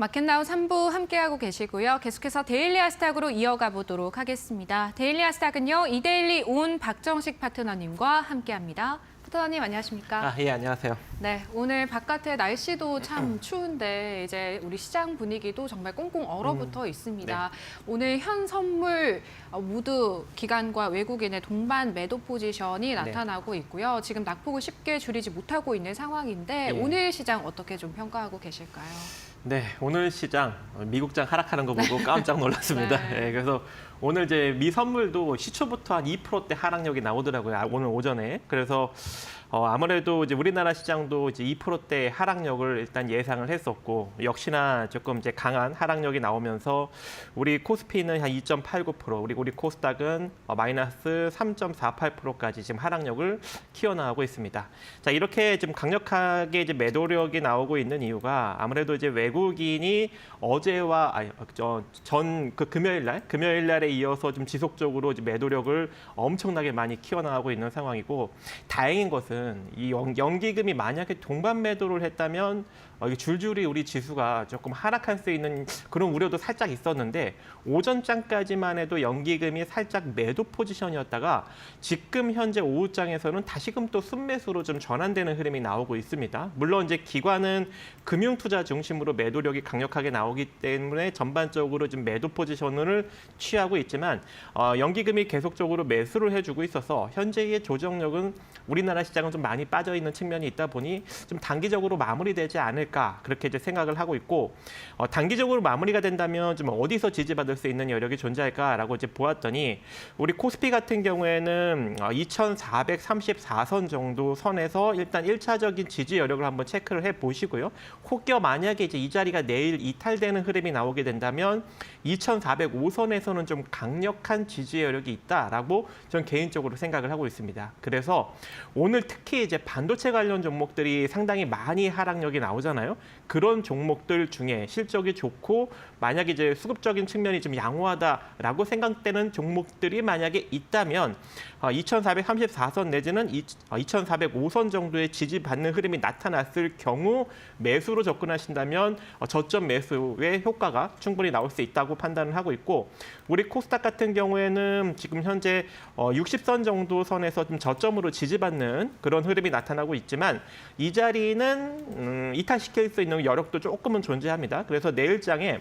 마켓나우 3부 함께하고 계시고요. 계속해서 데일리 아스탁으로 이어가 보도록 하겠습니다. 데일리 아스탁은요, 이데일리 온 박정식 파트너님과 함께합니다. 파트너님 안녕하십니까? 예, 안녕하세요. 네, 오늘 바깥에 날씨도 참 추운데 이제 우리 시장 분위기도 정말 꽁꽁 얼어붙어 있습니다. 네. 오늘 현 선물 모두 기관과 외국인의 동반 매도 포지션이 나타나고 있고요. 지금 낙폭을 쉽게 줄이지 못하고 있는 상황인데 오늘 시장 어떻게 좀 평가하고 계실까요? 네, 오늘 시장 미국장 하락하는 거 보고 깜짝 놀랐습니다. 네. 네, 그래서 오늘 이제 미 선물도 시초부터 한 2%대 하락력이 나오더라고요. 오늘 오전에. 그래서 아무래도 이제 우리나라 시장도 이제 2%대 하락력을 일단 예상을 했었고, 역시나 조금 이제 강한 하락력이 나오면서 우리 코스피는 한 2.89%, 그리고 우리 코스닥은 마이너스 3.48%까지 지금 하락력을 키워나가고 있습니다. 자, 이렇게 좀 강력하게 이제 매도력이 나오고 있는 이유가 아무래도 이제 외국인이 어제와 금요일 날에 이어서 좀 지속적으로 이제 매도력을 엄청나게 많이 키워나가고 있는 상황이고, 다행인 것은 이 연기금이 만약에 동반 매도를 했다면 줄줄이 우리 지수가 조금 하락할 수 있는 그런 우려도 살짝 있었는데, 오전장까지만 해도 연기금이 살짝 매도 포지션이었다가 지금 현재 오후장에서는 다시금 또 순매수로 좀 전환되는 흐름이 나오고 있습니다. 물론 이제 기관은 금융투자 중심으로 매도력이 강력하게 나오기 때문에 전반적으로 좀 매도 포지션을 취하고 있지만, 연기금이 계속적으로 매수를 해주고 있어서 현재의 조정력은 우리나라 시장은 좀 많이 빠져 있는 측면이 있다 보니 좀 단기적으로 마무리되지 않을까, 그렇게 이제 생각을 하고 있고, 단기적으로 마무리가 된다면 좀 어디서 지지받을 수 있는 여력이 존재할까라고 이제 보았더니, 우리 코스피 같은 경우에는 2,434선 정도 선에서 일단 1차적인 지지 여력을 한번 체크를 해 보시고요. 혹여 만약에 이제 이 자리가 내일 이탈되는 흐름이 나오게 된다면 2,405선에서는 좀 강력한 지지 여력이 있다라고 저는 개인적으로 생각을 하고 있습니다. 그래서 오늘 특히 이제 반도체 관련 종목들이 상당히 많이 하락력이 나오잖아요. 그런 종목들 중에 실적이 좋고 만약에 이제 수급적인 측면이 좀 양호하다라고 생각되는 종목들이 만약에 있다면 2,434선 내지는 2,405선 정도의 지지받는 흐름이 나타났을 경우 매수로 접근하신다면 저점 매수의 효과가 충분히 나올 수 있다고 판단을 하고 있고, 우리 코스닥 같은 경우에는 지금 현재 60선 정도 선에서 좀 저점으로 지지받는 그런 흐름이 나타나고 있지만, 이 자리는 이탈시킬 수 있는 여력도 조금은 존재합니다. 그래서 내일장에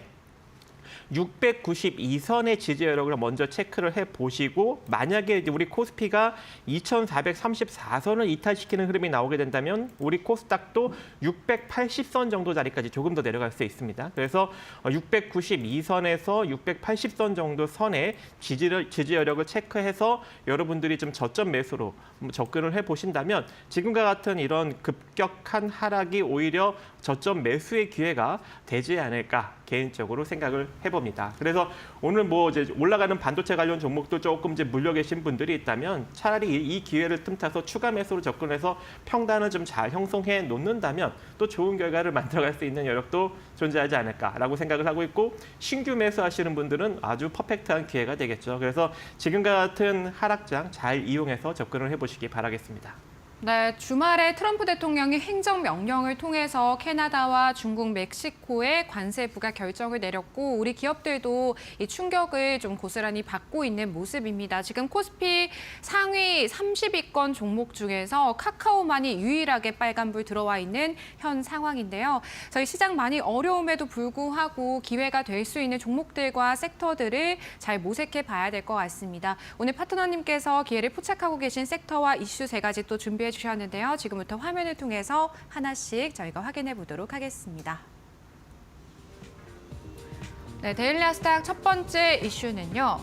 692선의 지지 여력을 먼저 체크를 해보시고, 만약에 이제 우리 코스피가 2,434선을 이탈시키는 흐름이 나오게 된다면 우리 코스닥도 680선 정도 자리까지 조금 더 내려갈 수 있습니다. 그래서 692선에서 680선 정도 선의 지지 여력을 체크해서 여러분들이 좀 저점 매수로 접근을 해보신다면 지금과 같은 이런 급격한 하락이 오히려 저점 매수의 기회가 되지 않을까 개인적으로 생각을 해봅니다. 그래서 오늘 뭐 이제 올라가는 반도체 관련 종목도 조금 이제 물려 계신 분들이 있다면 차라리 이 기회를 틈타서 추가 매수로 접근해서 평단을 좀 잘 형성해 놓는다면 또 좋은 결과를 만들어갈 수 있는 여력도 존재하지 않을까라고 생각을 하고 있고, 신규 매수하시는 분들은 아주 퍼펙트한 기회가 되겠죠. 그래서 지금과 같은 하락장 잘 이용해서 접근을 해보시기 바라겠습니다. 네, 주말에 트럼프 대통령이 행정명령을 통해서 캐나다와 중국, 멕시코의 관세 부과 결정을 내렸고, 우리 기업들도 이 충격을 좀 고스란히 받고 있는 모습입니다. 지금 코스피 상위 30위권 종목 중에서 카카오만이 유일하게 빨간불 들어와 있는 현 상황인데요. 저희 시장 많이 어려움에도 불구하고 기회가 될 수 있는 종목들과 섹터들을 잘 모색해 봐야 될 것 같습니다. 오늘 파트너님께서 기회를 포착하고 계신 섹터와 이슈 3가지 또 준비해 주셨는데요. 지금부터 화면을 통해서 하나씩 저희가 확인해 보도록 하겠습니다. 네, 데일리 아스탁 첫 번째 이슈는요.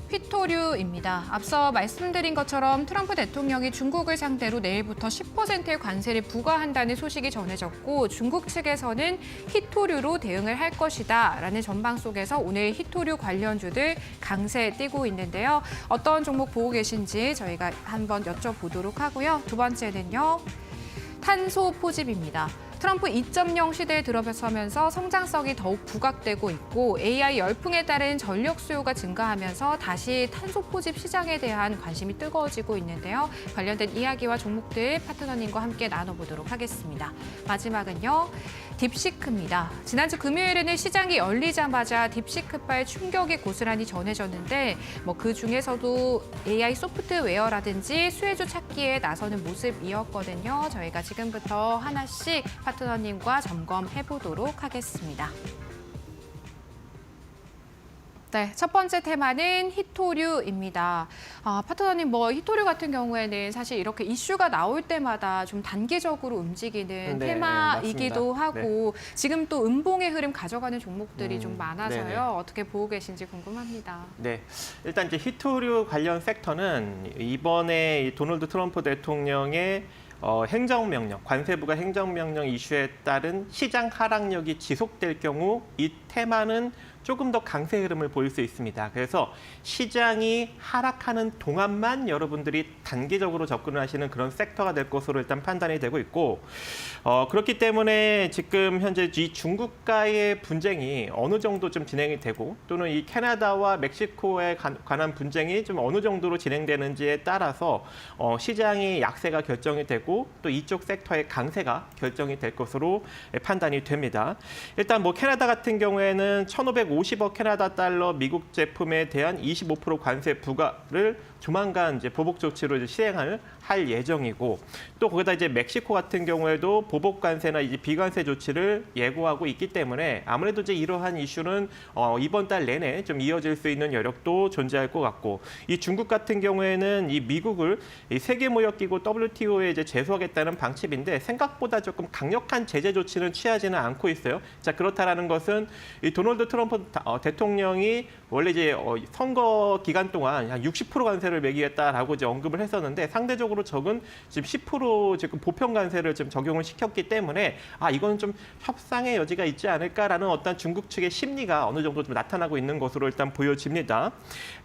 휘토류입니다. 앞서 말씀드린 것처럼 트럼프 대통령이 중국을 상대로 내일부터 10%의 관세를 부과한다는 소식이 전해졌고, 중국 측에서는 휘토류로 대응을 할 것이다 라는 전망 속에서 오늘 휘토류 관련주들 강세 띄고 있는데요. 어떤 종목 보고 계신지 저희가 한번 여쭤보도록 하고요. 두 번째는요. 탄소 포집입니다. 트럼프 2.0 시대에 들어서면서 성장성이 더욱 부각되고 있고 AI 열풍에 따른 전력 수요가 증가하면서 다시 탄소 포집 시장에 대한 관심이 뜨거워지고 있는데요. 관련된 이야기와 종목들 파트너님과 함께 나눠보도록 하겠습니다. 마지막은요. 딥시크입니다. 지난주 금요일에는 시장이 열리자마자 딥시크발 충격이 고스란히 전해졌는데 그 중에서도 AI 소프트웨어라든지 수혜주 찾기에 나서는 모습이었거든요. 저희가 지금부터 하나씩 파트너님과 점검해 보도록 하겠습니다. 네, 첫 번째 테마는 히토류입니다. 파트너님, 히토류 같은 경우에는 사실 이렇게 이슈가 나올 때마다 좀 단기적으로 움직이는 네, 테마이기도 맞습니다. 하고 지금 또 음봉의 흐름 가져가는 종목들이 좀 많아서요. 네네. 어떻게 보고 계신지 궁금합니다. 네, 일단 이제 히토류 관련 섹터는 이번에 이 도널드 트럼프 대통령의 행정명령, 관세부가 행정명령 이슈에 따른 시장 하락력이 지속될 경우 이 테마는 조금 더 강세 흐름을 보일 수 있습니다. 그래서 시장이 하락하는 동안만 여러분들이 단기적으로 접근을 하시는 그런 섹터가 될 것으로 일단 판단이 되고 있고 그렇기 때문에 지금 현재 이 중국과의 분쟁이 어느 정도 좀 진행이 되고 또는 이 캐나다와 멕시코에 관한 분쟁이 좀 어느 정도로 진행되는지에 따라서 시장의 약세가 결정이 되고 또 이쪽 섹터의 강세가 결정이 될 것으로 판단이 됩니다. 일단 캐나다 같은 경우에는 1,550억 캐나다 달러 미국 제품에 대한 25% 관세 부과를 조만간 이제 보복 조치로 이제 시행을 할 예정이고 또 거기다 이제 멕시코 같은 경우에도 보복 관세나 이제 비관세 조치를 예고하고 있기 때문에 아무래도 이제 이러한 이슈는 이번 달 내내 좀 이어질 수 있는 여력도 존재할 것 같고 이 중국 같은 경우에는 이 미국을 이 세계무역기구 WTO에 이제 제소하겠다는 방침인데 생각보다 조금 강력한 제재 조치는 취하지는 않고 있어요. 자, 그렇다라는 것은 이 도널드 트럼프 대통령이 원래 이제 선거 기간 동안 한 60% 관세를 매기겠다라고 이제 언급을 했었는데 상대적으로 적은 지금 10% 지금 보편 관세를 지금 적용을 시켰기 때문에 이건 좀 협상의 여지가 있지 않을까라는 어떤 중국 측의 심리가 어느 정도 좀 나타나고 있는 것으로 일단 보여집니다.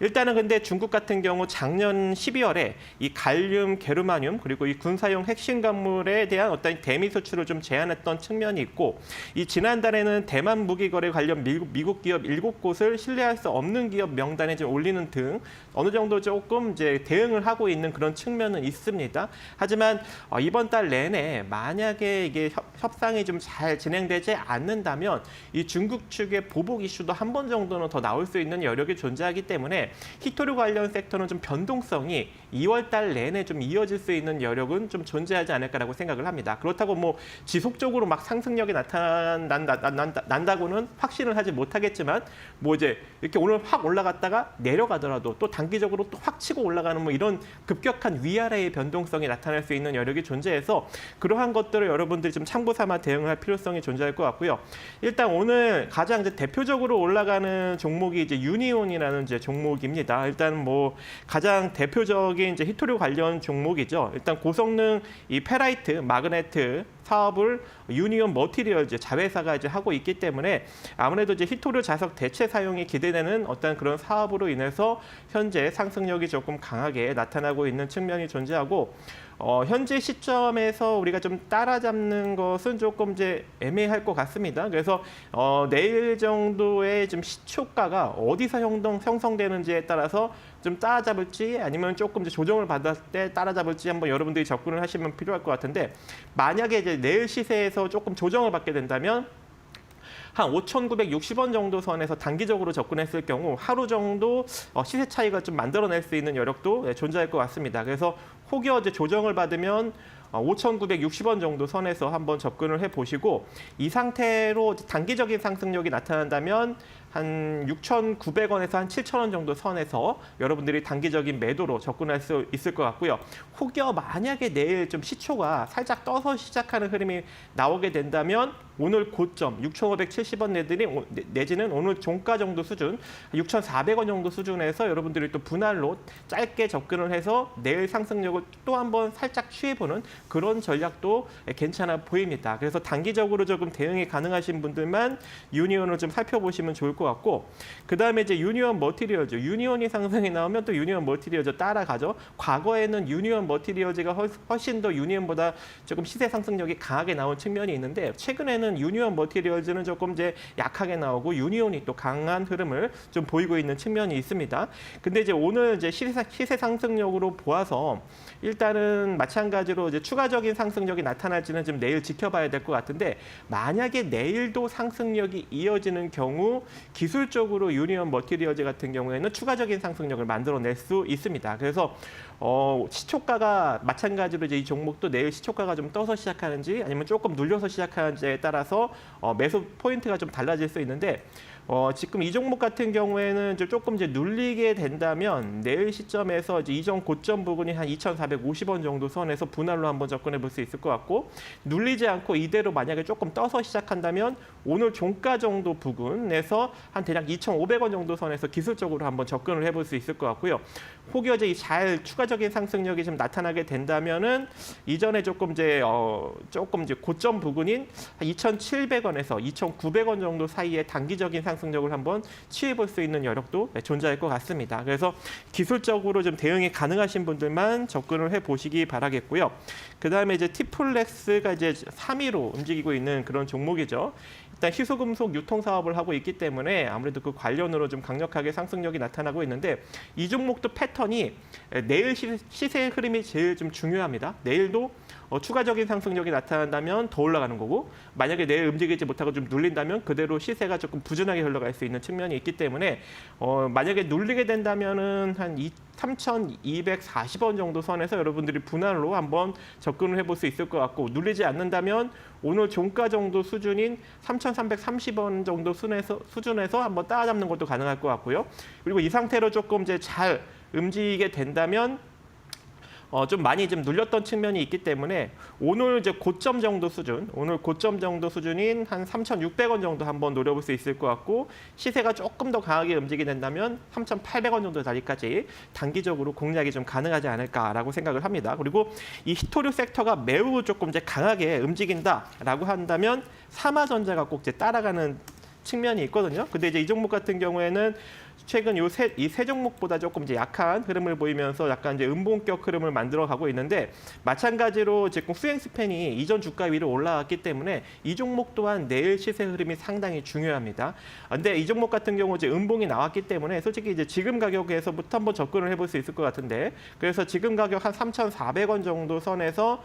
일단은 근데 중국 같은 경우 작년 12월에 이 갈륨, 게르마늄 그리고 이 군사용 핵심 광물에 대한 어떤 대미 수출을 좀 제한했던 측면이 있고 이 지난달에는 대만 무기 거래 관련 미국 기업 7곳을 신뢰할 수 없는 기업 명단에 좀 올리는 등 어느 정도 조금 이제 대응을 하고 있는 그런 측면은 있습니다. 하지만 이번 달 내내 만약에 이게 협상이 좀 잘 진행되지 않는다면 이 중국 측의 보복 이슈도 한 번 정도는 더 나올 수 있는 여력이 존재하기 때문에 히토류 관련 섹터는 좀 변동성이 2월 달 내내 좀 이어질 수 있는 여력은 좀 존재하지 않을까라고 생각을 합니다. 그렇다고 지속적으로 막 상승력이 나타난다고는 확신을 하지 못하겠지만 이제 이렇게 오늘 확 올라갔다가 내려가더라도 또 단기적으로 또 확 치고 올라가는 이런 급격한 위아래의 변동성이 나타날 수 있는 여력이 존재해서 그러한 것들을 여러분들이 좀 참고 삼아 대응을 할 필요성이 존재할 것 같고요. 일단 오늘 가장 이제 대표적으로 올라가는 종목이 이제 유니온이라는 이제 종목입니다. 일단 가장 대표적인 이제 히토류 관련 종목이죠. 일단 고성능 이 페라이트, 마그네트 사업을 유니온 머티리얼 자회사가 이제 하고 있기 때문에 아무래도 이제 히토류 자석 대체 사용이 기대되는 어떤 그런 사업으로 인해서 현재 상승력이 조금 강하게 나타나고 있는 측면이 존재하고 현재 시점에서 우리가 좀 따라잡는 것은 조금 이제 애매할 것 같습니다. 그래서 내일 정도의 좀 시초가가 어디서 형성되는지에 따라서 좀 따라잡을지 아니면 조금 이제 조정을 받았을 때 따라잡을지 한번 여러분들이 접근을 하시면 필요할 것 같은데 만약에 이제 내일 시세에서 조금 조정을 받게 된다면 한 5,960원 정도 선에서 단기적으로 접근했을 경우 하루 정도 시세 차이가 좀 만들어낼 수 있는 여력도 존재할 것 같습니다. 그래서 혹여 이제 조정을 받으면 5,960원 정도 선에서 한번 접근을 해보시고 이 상태로 단기적인 상승력이 나타난다면 한 6,900원에서 한 7,000원 정도 선에서 여러분들이 단기적인 매도로 접근할 수 있을 것 같고요. 혹여 만약에 내일 좀 시초가 살짝 떠서 시작하는 흐름이 나오게 된다면 오늘 고점 6,570원 내지는 오늘 종가 정도 수준 6,400원 정도 수준에서 여러분들이 또 분할로 짧게 접근을 해서 내일 상승력을 또 한번 살짝 취해보는 그런 전략도 괜찮아 보입니다. 그래서 단기적으로 조금 대응이 가능하신 분들만 유니온을 좀 살펴보시면 좋을 것 같고, 그 다음에 이제 유니온 머티리얼즈, 유니온이 상승이 나오면 또 유니온 머티리얼즈 따라가죠. 과거에는 유니온 머티리얼즈가 훨씬 더 유니온보다 조금 시세 상승력이 강하게 나온 측면이 있는데, 최근에는 유니온 머티리얼즈는 조금 이제 약하게 나오고 유니온이 또 강한 흐름을 좀 보이고 있는 측면이 있습니다. 근데 이제 오늘 이제 시세 상승력으로 보아서 일단은 마찬가지로 이제 추가적인 상승력이 나타날지는 좀 내일 지켜봐야 될 것 같은데, 만약에 내일도 상승력이 이어지는 경우 기술적으로 유니온 머티리얼즈 같은 경우에는 추가적인 상승력을 만들어낼 수 있습니다. 그래서 시초가가 마찬가지로 이제 이 종목도 내일 시초가가 좀 떠서 시작하는지 아니면 조금 눌려서 시작하는지에 따라서 매수 포인트가 좀 달라질 수 있는데, 지금 이 종목 같은 경우에는 조금 이제 눌리게 된다면 내일 시점에서 이제 이전 고점 부근이 한 2,450원 정도 선에서 분할로 한번 접근해 볼 수 있을 것 같고, 눌리지 않고 이대로 만약에 조금 떠서 시작한다면 오늘 종가 정도 부근에서 한 대략 2,500원 정도 선에서 기술적으로 한번 접근을 해볼 수 있을 것 같고요. 혹여 이제 잘 추가적인 상승력이 좀 나타나게 된다면은 이전에 조금 이제 고점 부근인 2,700원에서 2,900원 정도 사이에 단기적인 상승력을 한번 취해볼 수 있는 여력도 존재할 것 같습니다. 그래서 기술적으로 좀 대응이 가능하신 분들만 접근을 해보시기 바라겠고요. 그 다음에 이제 티플렉스가 이제 3위로 움직이고 있는 그런 종목이죠. 일단 희소금속 유통 사업을 하고 있기 때문에 아무래도 그 관련으로 좀 강력하게 상승력이 나타나고 있는데, 이 종목도 패턴이 내일 시세 흐름이 제일 좀 중요합니다. 내일도 추가적인 상승력이 나타난다면 더 올라가는 거고, 만약에 내일 움직이지 못하고 좀 눌린다면 그대로 시세가 조금 부진하게 흘러갈 수 있는 측면이 있기 때문에 만약에 눌리게 된다면은 한 3,240원 정도 선에서 여러분들이 분할로 한번 접근을 해볼 수 있을 것 같고, 눌리지 않는다면 오늘 종가 정도 수준인 3,330원 정도 수준에서 한번 따라잡는 것도 가능할 것 같고요. 그리고 이 상태로 조금 이제 잘 움직이게 된다면 좀 많이 좀 눌렸던 측면이 있기 때문에 오늘 이제 고점 정도 수준인 한 3,600원 정도 한번 노려볼 수 있을 것 같고, 시세가 조금 더 강하게 움직이게 된다면 3,800원 정도 자리까지 단기적으로 공략이 좀 가능하지 않을까라고 생각을 합니다. 그리고 이 히토류 섹터가 매우 조금 이제 강하게 움직인다라고 한다면 삼화전자가 꼭 이제 따라가는 측면이 있거든요. 근데 이제 이 종목 같은 경우에는 최근 이 세 종목보다 조금 이제 약한 흐름을 보이면서 약간 이제 음봉격 흐름을 만들어 가고 있는데, 마찬가지로 지금 수행 스팬이 이전 주가 위로 올라왔기 때문에 이 종목 또한 내일 시세 흐름이 상당히 중요합니다. 근데 이 종목 같은 경우 이제 음봉이 나왔기 때문에 솔직히 이제 지금 가격에서부터 한번 접근을 해볼 수 있을 것 같은데, 그래서 지금 가격 한 3,400원 정도 선에서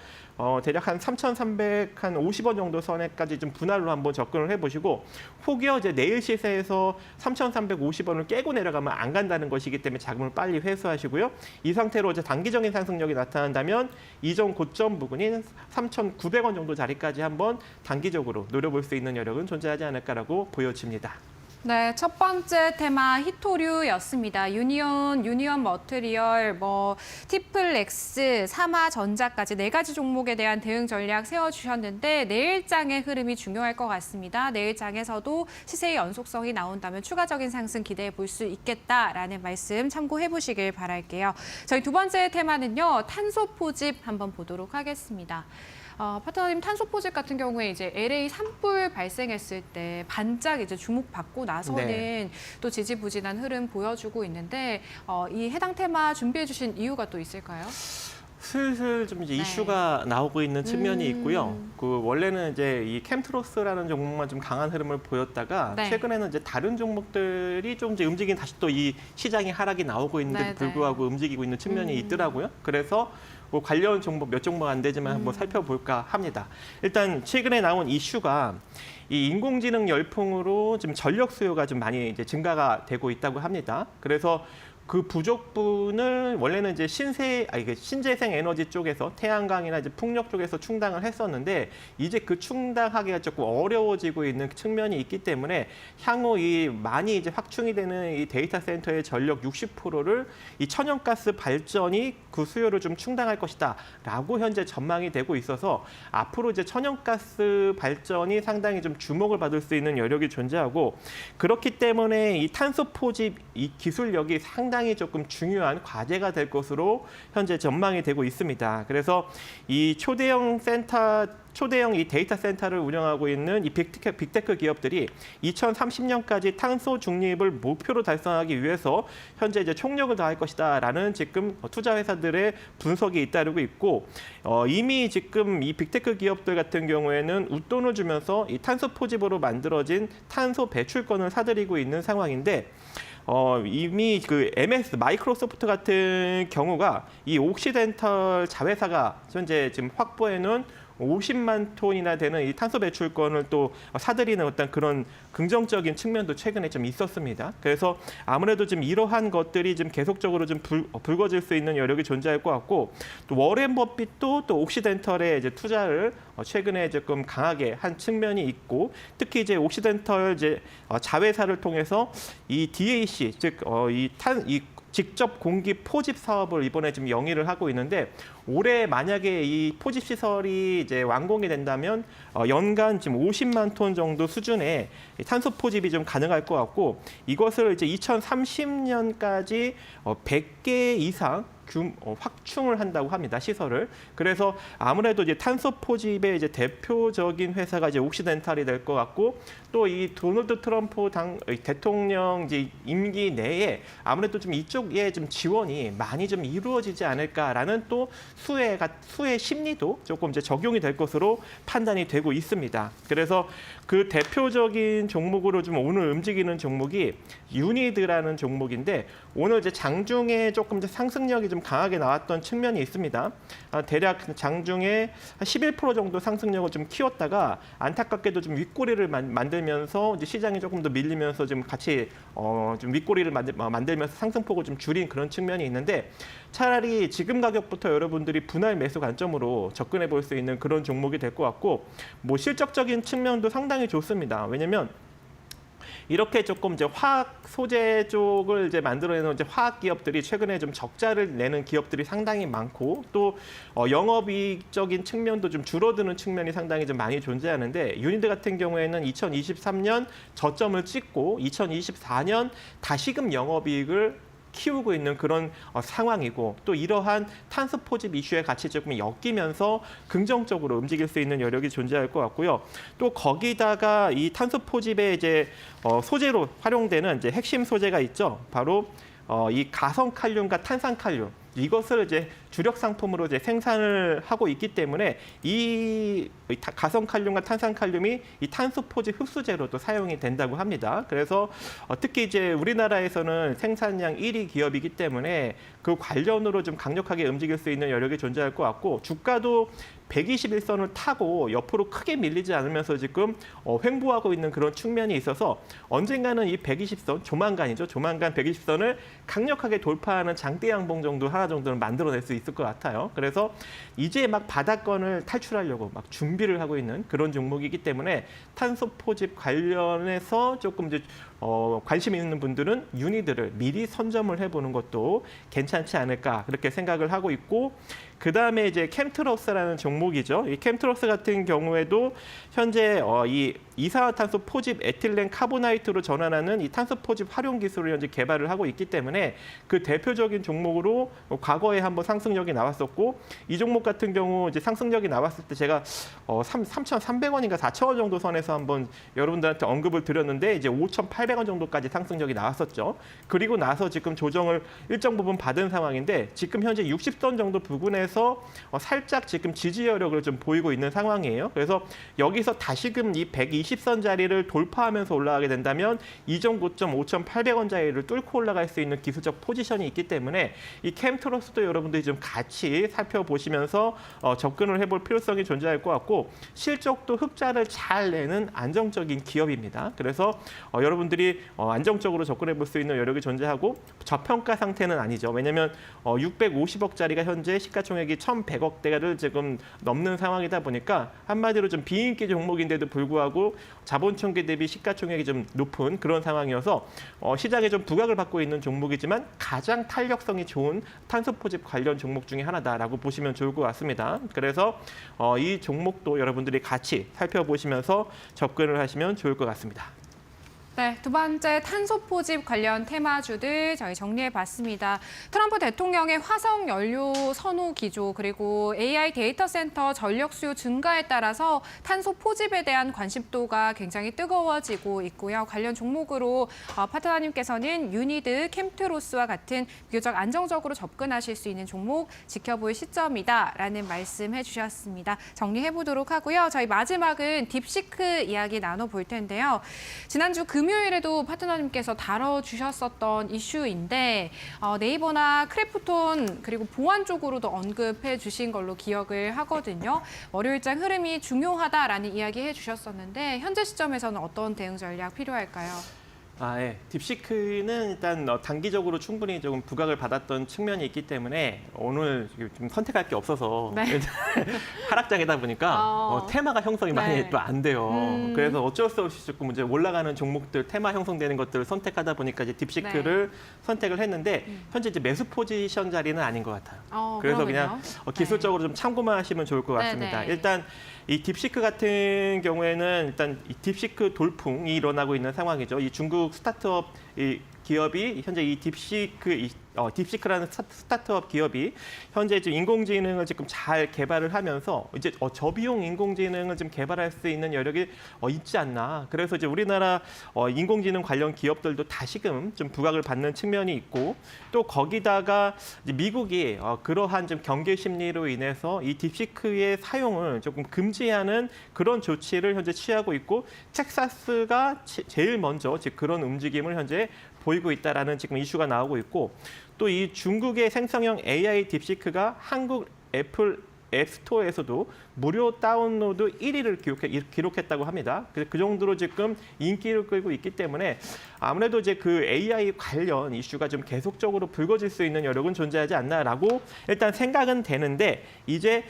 대략 한 3,350원 정도 선에까지 좀 분할로 한번 접근을 해보시고, 혹여 이제 내일 시세에서 3,350원을 깨고 내려가면 안 간다는 것이기 때문에 자금을 빨리 회수하시고요. 이 상태로 이제 단기적인 상승력이 나타난다면 이전 고점 부근인 3,900원 정도 자리까지 한번 단기적으로 노려볼 수 있는 여력은 존재하지 않을까라고 보여집니다. 네, 첫 번째 테마 히토류였습니다. 유니온 머티리얼, 티플렉스, 삼화전자까지 4가지 종목에 대한 대응 전략 세워주셨는데, 내일장의 흐름이 중요할 것 같습니다. 내일장에서도 시세의 연속성이 나온다면 추가적인 상승 기대해 볼 수 있겠다라는 말씀 참고해 보시길 바랄게요. 저희 두 번째 테마는요, 탄소 포집 한번 보도록 하겠습니다. 파트너님, 탄소 포집 같은 경우에 이제 LA 산불 발생했을 때 반짝 이제 주목받고 나서는 또 지지부진한 흐름 보여주고 있는데, 이 해당 테마 준비해 주신 이유가 또 있을까요? 슬슬 좀 이제 이슈가 나오고 있는 측면이 있고요. 그 원래는 이제 이 캠트로스라는 종목만 좀 강한 흐름을 보였다가 최근에는 이제 다른 종목들이 좀 이제 다시 또 이 시장의 하락이 나오고 있는데 불구하고 움직이고 있는 측면이 있더라고요. 그래서 뭐 관련 종목 몇 종목 안 되지만 한번 살펴볼까 합니다. 일단 최근에 나온 이슈가 이 인공지능 열풍으로 지금 전력 수요가 좀 많이 이제 증가가 되고 있다고 합니다. 그래서 그 부족분을 원래는 이제 신재생 에너지 쪽에서 태양광이나 이제 풍력 쪽에서 충당을 했었는데, 이제 그 충당하기가 조금 어려워지고 있는 측면이 있기 때문에 향후 이 많이 이제 확충이 되는 이 데이터 센터의 전력 60%를 이 천연가스 발전이 그 수요를 좀 충당할 성장할 것이다라고 현재 전망이 되고 있어서 앞으로 이제 천연가스 발전이 상당히 좀 주목을 받을 수 있는 여력이 존재하고 그렇기 때문에 이 탄소 포집 이 기술력이 상당히 조금 중요한 과제가 될 것으로 현재 전망이 되고 있습니다. 그래서 이 초대형 이 데이터 센터를 운영하고 있는 이 빅테크 기업들이 2030년까지 탄소 중립을 목표로 달성하기 위해서 현재 이제 총력을 다할 것이다라는 지금 투자 회사들의 분석이 잇따르고 있고 이미 지금 이 빅테크 기업들 같은 경우에는 웃돈을 주면서 이 탄소 포집으로 만들어진 탄소 배출권을 사들이고 있는 상황인데 이미 그 MS 마이크로소프트 같은 경우가 이 옥시덴털 자회사가 현재 지금 확보해 놓은 50만 톤이나 되는 이 탄소 배출권을 또 사들이는 어떤 그런 긍정적인 측면도 최근에 좀 있었습니다. 그래서 아무래도 좀 이러한 것들이 좀 계속적으로 좀 불거질 수 있는 여력이 존재할 것 같고 또 워렌 버핏도 또 옥시덴털에 이제 투자를 최근에 조금 강하게 한 측면이 있고 특히 이제 옥시덴털 이제 자회사를 통해서 이 DAC 즉 이 직접 공기 포집 사업을 이번에 지금 영위를 하고 있는데 올해 만약에 이 포집 시설이 이제 완공이 된다면 연간 지금 50만 톤 정도 수준의 탄소 포집이 좀 가능할 것 같고 이것을 이제 2030년까지 100개 이상 확충을 한다고 합니다. 시설을. 그래서 아무래도 이제 탄소 포집의 이제 대표적인 회사가 이제 옥시덴탈이 될 것 같고 또 이 도널드 트럼프 대통령 이제 임기 내에 아무래도 좀 이쪽에 좀 지원이 많이 좀 이루어지지 않을까라는 또 수혜 심리도 조금 이제 적용이 될 것으로 판단이 되고 있습니다. 그래서 그 대표적인 종목으로 좀 오늘 움직이는 종목이 유니드라는 종목인데 오늘 이제 장중에 조금 이제 상승력이 좀 강하게 나왔던 측면이 있습니다. 대략 장중에 한 11% 정도 상승력을 좀 키웠다가 안타깝게도 좀 윗꼬리를 만들면서 이제 시장이 조금 더 밀리면서 좀 같이 좀 윗꼬리를 만들면서 상승폭을 좀 줄인 그런 측면이 있는데 차라리 지금 가격부터 여러분들이 분할 매수 관점으로 접근해 볼 수 있는 그런 종목이 될 것 같고 뭐 실적적인 측면도 상당히 좋습니다. 왜냐면 이렇게 조금 이제 화학 소재 쪽을 이제 만들어내는 이제 화학 기업들이 최근에 좀 적자를 내는 기업들이 상당히 많고 또 영업이익적인 측면도 좀 줄어드는 측면이 상당히 좀 많이 존재하는데 유니드 같은 경우에는 2023년 저점을 찍고 2024년 다시금 영업이익을 키우고 있는 그런 상황이고 또 이러한 탄소 포집 이슈에 같이 조금 엮이면서 긍정적으로 움직일 수 있는 여력이 존재할 것 같고요. 또 거기다가 이 탄소 포집의 이제 소재로 활용되는 이제 핵심 소재가 있죠. 바로 이 가성칼륨과 탄산칼륨 이것을 이제 주력 상품으로 이제 생산을 하고 있기 때문에 이 가성칼륨과 탄산칼륨이 이 탄소 포집 흡수제로도 사용이 된다고 합니다. 그래서 특히 이제 우리나라에서는 생산량 1위 기업이기 때문에 그 관련으로 좀 강력하게 움직일 수 있는 여력이 존재할 것 같고 주가도 121선을 타고 옆으로 크게 밀리지 않으면서 지금 횡보하고 있는 그런 측면이 있어서 언젠가는 이 120선 조만간이죠. 조만간 120선을 강력하게 돌파하는 장대 양봉 정도 하나 정도는 만들어낼 수 있을 것 같아요. 그래서 이제 막 바닥권을 탈출하려고 막 준비를 하고 있는 그런 종목이기 때문에 탄소 포집 관련해서 조금 이제 관심 있는 분들은 유니드를 미리 선점을 해보는 것도 괜찮지 않을까 그렇게 생각을 하고 있고 그 다음에 이제 캠트러스라는 종목이죠. 이 캠트러스 같은 경우에도 현재 이 이산화탄소 포집 에틸렌 카보나이트로 전환하는 이 탄소 포집 활용 기술을 현재 개발을 하고 있기 때문에 그 대표적인 종목으로 과거에 한번 상승력이 나왔었고 이 종목 같은 경우 이제 상승력이 나왔을 때 제가 3,300원인가 4,000원 정도 선에서 한번 여러분들한테 언급을 드렸는데 이제 5,800원 정도까지 상승력이 나왔었죠. 그리고 나서 지금 조정을 일정 부분 받은 상황인데 지금 현재 60선 정도 부근에서 살짝 지금 지지 여력을 좀 보이고 있는 상황이에요. 그래서 여기서 다시금 이 120선 자리를 돌파하면서 올라가게 된다면 이전 고점 5,800원 자리를 뚫고 올라갈 수 있는 기술적 포지션이 있기 때문에 이 캠트러스도 여러분들이 좀 같이 살펴보시면서 접근을 해볼 필요성이 존재할 것 같고 실적도 흑자를 잘 내는 안정적인 기업입니다. 그래서 여러분들이 안정적으로 접근해 볼 수 있는 여력이 존재하고 저평가 상태는 아니죠. 왜냐하면 650억짜리가 현재 시가총액이 1,100억대를 지금 넘는 상황이다 보니까 한마디로 좀 비인기 종목인데도 불구하고 자본총계 대비 시가총액이 좀 높은 그런 상황이어서 시장에 좀 부각을 받고 있는 종목이지만 가장 탄력성이 좋은 탄소 포집 관련 종목 중에 하나다라고 보시면 좋을 것 같습니다. 그래서 이 종목도 여러분들이 같이 살펴보시면서 접근을 하시면 좋을 것 같습니다. 네, 두 번째 탄소 포집 관련 테마주들 저희 정리해봤습니다. 트럼프 대통령의 화석 연료 선호 기조 그리고 AI 데이터 센터 전력 수요 증가에 따라서 탄소 포집에 대한 관심도가 굉장히 뜨거워지고 있고요. 관련 종목으로 파트너님께서는 유니드, 캠트로스와 같은 비교적 안정적으로 접근하실 수 있는 종목 지켜볼 시점이다라는 말씀해 주셨습니다. 정리해보도록 하고요. 저희 마지막은 딥시크 이야기 나눠볼 텐데요. 지난주 금요일에도 파트너님께서 다뤄주셨었던 이슈인데 네이버나 크래프톤 그리고 보안 쪽으로도 언급해 주신 걸로 기억을 하거든요. 월요일장 흐름이 중요하다라는 이야기 해주셨었는데 현재 시점에서는 어떤 대응 전략 필요할까요? 예. 딥시크는 일단 단기적으로 충분히 조금 부각을 받았던 측면이 있기 때문에 오늘 좀 선택할 게 없어서 네. 하락장이다 보니까 테마가 형성이 많이 네. 또 안 돼요. 그래서 어쩔 수 없이 조금 이제 올라가는 종목들, 테마 형성되는 것들을 선택하다 보니까 이제 딥시크를 선택을 했는데 현재 이제 매수 포지션 자리는 아닌 것 같아요. 그래서 그냥 기술적으로 좀 참고만 하시면 좋을 것 같습니다. 네네. 일단 이 딥시크 같은 경우에는 일단 이 딥시크 돌풍이 일어나고 있는 상황이죠. 이 중국 스타트업 이 기업이 현재 이 딥시크라는 스타트업 기업이 현재 지금 인공지능을 지금 잘 개발을 하면서 이제 저비용 인공지능을 좀 개발할 수 있는 여력이 있지 않나. 그래서 이제 우리나라 인공지능 관련 기업들도 다시금 좀 부각을 받는 측면이 있고 또 거기다가 이제 미국이 그러한 좀 경계 심리로 인해서 이 딥시크의 사용을 조금 금지하는 그런 조치를 현재 취하고 있고 텍사스가 제일 먼저 지금 그런 움직임을 현재 보이고 있다라는 지금 이슈가 나오고 있고 또 이 중국의 생성형 AI 딥시크가 한국 애플 앱스토어에서도 무료 다운로드 1위를 기록했다고 합니다. 그 정도로 지금 인기를 끌고 있기 때문에 아무래도 이제 그 AI 관련 이슈가 좀 계속적으로 불거질 수 있는 여력은 존재하지 않나라고 일단 생각은 되는데 이제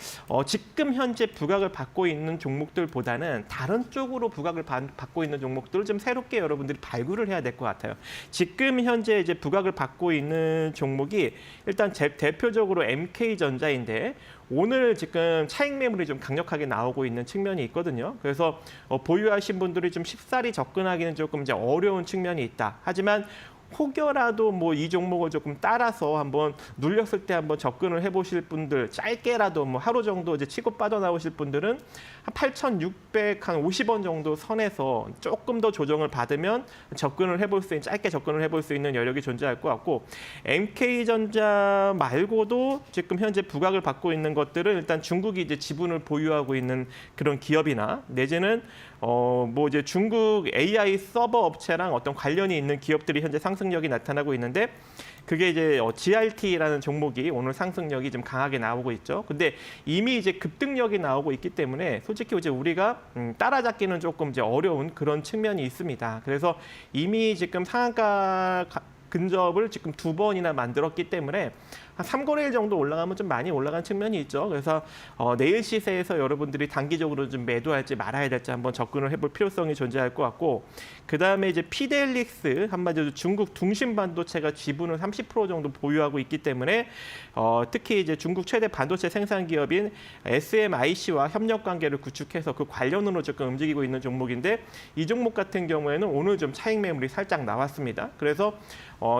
지금 현재 부각을 받고 있는 종목들보다는 다른 쪽으로 부각을 받고 있는 종목들을 좀 새롭게 여러분들이 발굴을 해야 될 것 같아요. 지금 현재 이제 부각을 받고 있는 종목이 일단 대표적으로 MK전자인데 오늘 지금 차익 매물이 좀 강력하게 나오고 있는 측면이 있거든요. 그래서 보유하신 분들이 좀 쉽사리 접근하기는 조금 이제 어려운 측면이 있다. 하지만 혹여라도 뭐 이 종목을 조금 따라서 한번 눌렸을 때 한번 접근을 해보실 분들, 짧게라도 뭐 하루 정도 이제 치고 빠져나오실 분들은 한 8,650원 정도 선에서 조금 더 조정을 받으면 접근을 해볼 수 있는, 짧게 접근을 해볼 수 있는 여력이 존재할 것 같고 MK전자 말고도 지금 현재 부각을 받고 있는 것들은 일단 중국이 이제 지분을 보유하고 있는 그런 기업이나 내지는 뭐 이제 중국 AI 서버 업체랑 어떤 관련이 있는 기업들이 현재 상승력이 나타나고 있는데 그게 이제 GRT라는 종목이 오늘 상승력이 좀 강하게 나오고 있죠. 근데 이미 이제 급등력이 나오고 있기 때문에 솔직히 이제 우리가 따라잡기는 조금 이제 어려운 그런 측면이 있습니다. 그래서 이미 지금 상한가 근접을 지금 2번이나 만들었기 때문에 한 3거래일 정도 올라가면 좀 많이 올라간 측면이 있죠. 그래서 내일 시세에서 여러분들이 단기적으로 좀 매도할지 말아야 될지 한번 접근을 해볼 필요성이 존재할 것 같고 그다음에 이제 피델릭스 한마디로 중국 둥신 반도체가 지분을 30% 정도 보유하고 있기 때문에 특히 이제 중국 최대 반도체 생산 기업인 SMIC와 협력 관계를 구축해서 그 관련으로 조금 움직이고 있는 종목인데 이 종목 같은 경우에는 오늘 좀 차익 매물이 살짝 나왔습니다. 그래서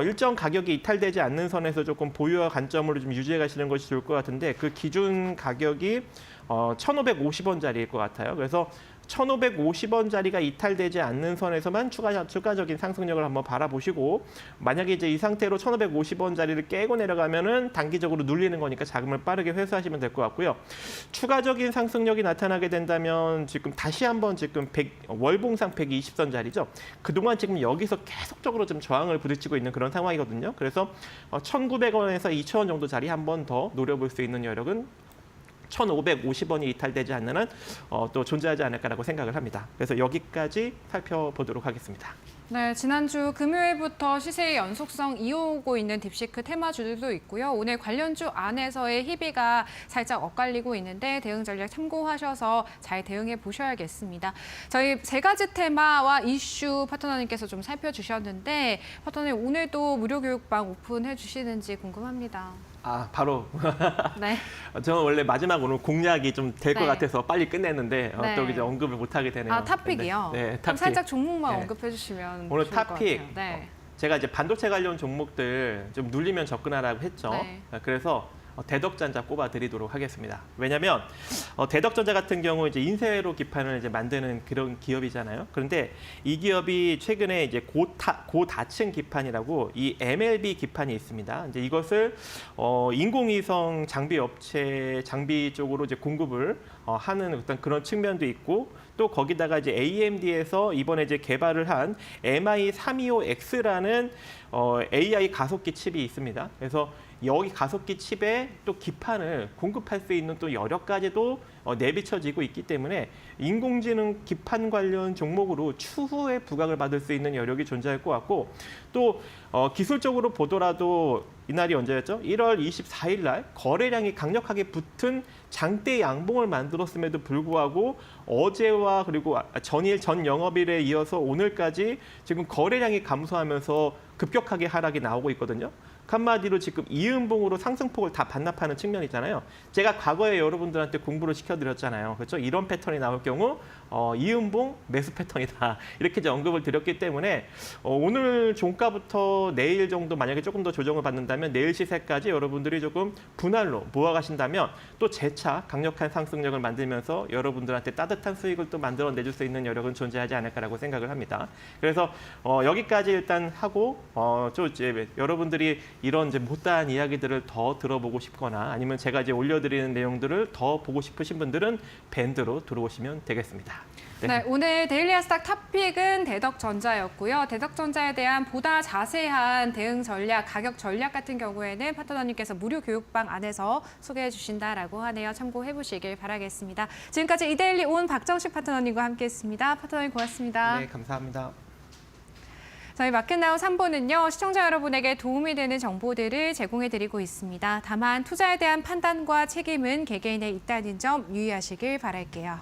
일정 가격이 이탈되지 않는 선에서 조금 보유와 관점으로 좀 유지해 가시는 것이 좋을 것 같은데 그 기준 가격이 1,550원짜리일 것 같아요. 그래서 1,550원짜리가 이탈되지 않는 선에서만 추가적인 상승력을 한번 바라보시고 만약에 이제 이 상태로 1,550원짜리를 깨고 내려가면은 단기적으로 눌리는 거니까 자금을 빠르게 회수하시면 될 것 같고요. 추가적인 상승력이 나타나게 된다면 지금 다시 한번 지금 월봉상 120선짜리죠. 그동안 지금 여기서 계속적으로 좀 저항을 부딪히고 있는 그런 상황이거든요. 그래서 1,900원에서 2,000원 정도 자리 한번 더 노려볼 수 있는 여력은 1,550원이 이탈되지 않는 한 또 존재하지 않을까라고 생각을 합니다. 그래서 여기까지 살펴보도록 하겠습니다. 네, 지난주 금요일부터 시세의 연속성 이어오고 있는 딥시크 테마주들도 있고요. 오늘 관련주 안에서의 희비가 살짝 엇갈리고 있는데 대응 전략 참고하셔서 잘 대응해 보셔야겠습니다. 저희 세 가지 테마와 이슈 파트너님께서 좀 살펴주셨는데 파트너님 오늘도 무료 교육방 오픈해 주시는지 궁금합니다. 바로 네. 저는 원래 마지막 오늘 공략이 좀 될 것 네. 같아서 빨리 끝냈는데 네. 또 이제 언급을 못 하게 되네요. 탑픽이요? 네, 그럼 탑픽. 살짝 종목만 네. 언급해 주시면 오늘 좋을 것 탑픽. 같아요. 네. 제가 이제 반도체 관련 종목들 좀 눌리면 접근하라고 했죠. 네. 그래서 대덕전자 꼽아드리도록 하겠습니다. 왜냐하면 대덕전자 같은 경우 이제 인쇄로 기판을 이제 만드는 그런 기업이잖아요. 그런데 이 기업이 최근에 이제 고다층 기판이라고 이 MLB 기판이 있습니다. 이제 이것을 인공위성 장비 업체 장비 쪽으로 이제 공급을 하는 어떤 그런 측면도 있고 또 거기다가 이제 AMD에서 이번에 이제 개발을 한 MI325X라는 AI 가속기 칩이 있습니다. 그래서 여기 가속기 칩에 또 기판을 공급할 수 있는 또 여력까지도 내비쳐지고 있기 때문에 인공지능 기판 관련 종목으로 추후에 부각을 받을 수 있는 여력이 존재할 것 같고 또 기술적으로 보더라도 이날이 언제였죠? 1월 24일 날 거래량이 강력하게 붙은 장대 양봉을 만들었음에도 불구하고 어제와 그리고 전일 전 영업일에 이어서 오늘까지 지금 거래량이 감소하면서 급격하게 하락이 나오고 있거든요. 한마디로 지금 이음봉으로 상승폭을 다 반납하는 측면이잖아요. 제가 과거에 여러분들한테 공부를 시켜드렸잖아요. 그렇죠? 이런 패턴이 나올 경우 이음봉 매수 패턴이다. 이렇게 이제 언급을 드렸기 때문에 오늘 종가부터 내일 정도 만약에 조금 더 조정을 받는다면 내일 시세까지 여러분들이 조금 분할로 모아가신다면 또 재차 강력한 상승력을 만들면서 여러분들한테 따뜻한 수익을 또 만들어내줄 수 있는 여력은 존재하지 않을까라고 생각을 합니다. 그래서 여기까지 일단 하고 좀 이제 여러분들이 이런 이제 못다한 이야기들을 더 들어보고 싶거나 아니면 제가 이제 올려드리는 내용들을 더 보고 싶으신 분들은 밴드로 들어오시면 되겠습니다. 네, 오늘 데일리 아스닥 탑픽은 대덕전자였고요. 대덕전자에 대한 보다 자세한 대응 전략, 가격 전략 같은 경우에는 파트너님께서 무료 교육방 안에서 소개해 주신다라고 하네요. 참고해 보시길 바라겠습니다. 지금까지 이데일리 온 박정식 파트너님과 함께했습니다. 파트너님 고맙습니다. 네, 감사합니다. 저희 마켓나우 3부는요. 시청자 여러분에게 도움이 되는 정보들을 제공해드리고 있습니다. 다만 투자에 대한 판단과 책임은 개개인에 있다는 점 유의하시길 바랄게요.